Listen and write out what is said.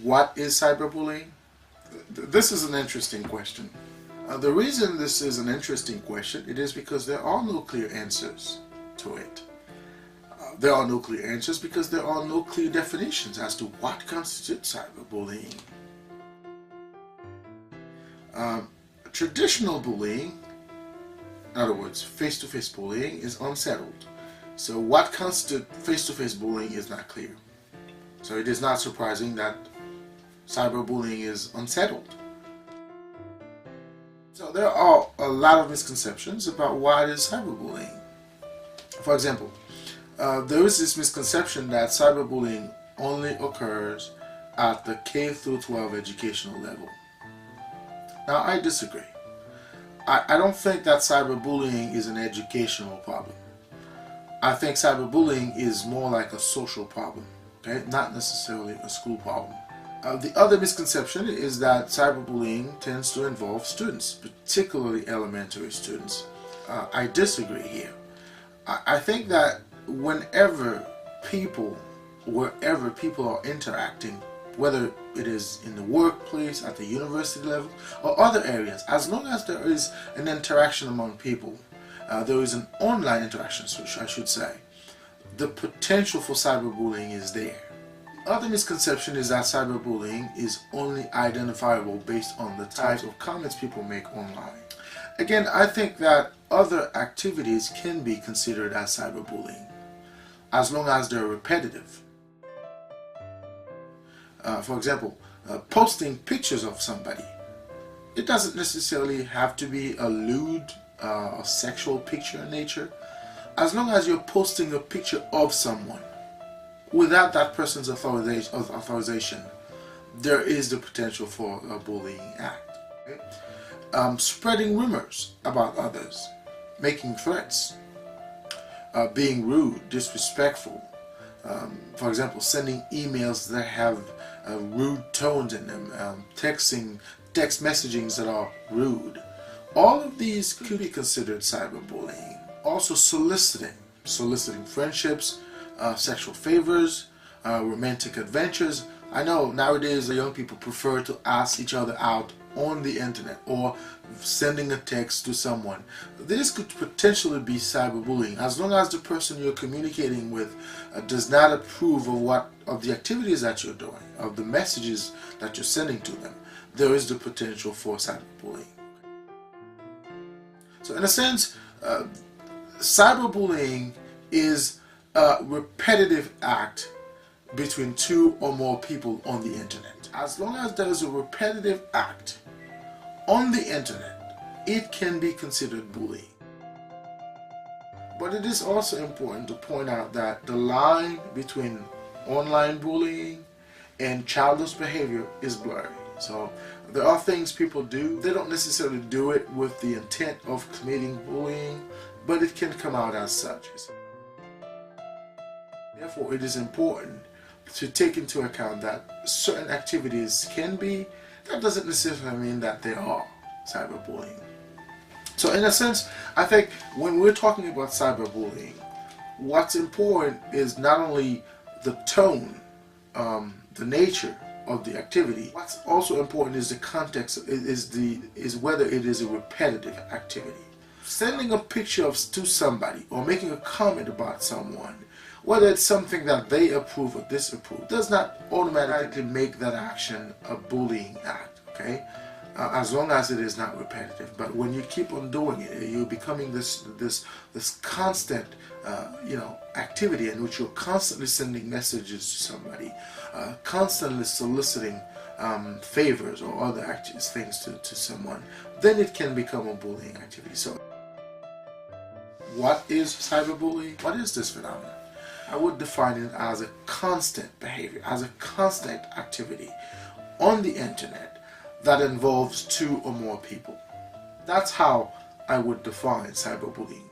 What is cyberbullying? This is an interesting question. The reason this is an interesting question, it is because there are no clear answers to it. There are no clear answers because there are no clear definitions as to what constitutes cyberbullying. Traditional bullying, in other words, face-to-face bullying, is unsettled. So what constitutes face-to-face bullying is not clear. So it is not surprising that cyberbullying is unsettled. So there are a lot of misconceptions about what is cyberbullying. For example, there is this misconception that cyberbullying only occurs at the K through 12 educational level. Now, I disagree. I don't think that cyberbullying is an educational problem. I think cyberbullying is more like a social problem, okay? Not necessarily a school problem. The other misconception is that cyberbullying tends to involve students, particularly elementary students. I disagree here. I think that wherever people are interacting, whether it is in the workplace, at the university level, or other areas, as long as there is an interaction among people, there is an online interaction, I should say, the potential for cyberbullying is there. Other misconception is that cyberbullying is only identifiable based on the types of comments people make online. Again, I think that other activities can be considered as cyberbullying, as long as they're repetitive. For example, posting pictures of somebody. It doesn't necessarily have to be a lewd or sexual picture in nature. As long as you're posting a picture of someone without that person's authorization, there is the potential for a bullying act. Okay? Spreading rumors about others, making threats, being rude, disrespectful. For example, sending emails that have rude tones in them, text messagings that are rude. All of these could be considered cyberbullying. Also soliciting friendships, sexual favors, romantic adventures. I know nowadays the young people prefer to ask each other out on the internet or sending a text to someone. This could potentially be cyberbullying as long as the person you're communicating with does not approve of the activities that you're doing, of the messages that you're sending to them. There is the potential for cyberbullying. So in a sense, cyberbullying is a repetitive act between two or more people on the internet. As long as there is a repetitive act on the internet, it can be considered bullying. But it is also important to point out that the line between online bullying and childish behavior is blurry. So there are things people do. They don't necessarily do it with the intent of committing bullying, but it can come out as such. Therefore, it is important to take into account that certain activities can be, that doesn't necessarily mean that they are cyberbullying. So in a sense, I think when we're talking about cyberbullying, what's important is not only the tone, the nature of the activity. What's also important is the context, is whether it is a repetitive activity. Sending a picture to somebody or making a comment about someone, whether it's something that they approve or disapprove, does not automatically make that action a bullying act, okay? As long as it is not repetitive. But when you keep on doing it, you're becoming this constant, activity in which you're constantly sending messages to somebody, constantly soliciting favors or other things to someone, then it can become a bullying activity. So, what is cyberbullying? What is this phenomenon? I would define it as a constant behavior, as a constant activity on the internet that involves two or more people. That's how I would define cyberbullying.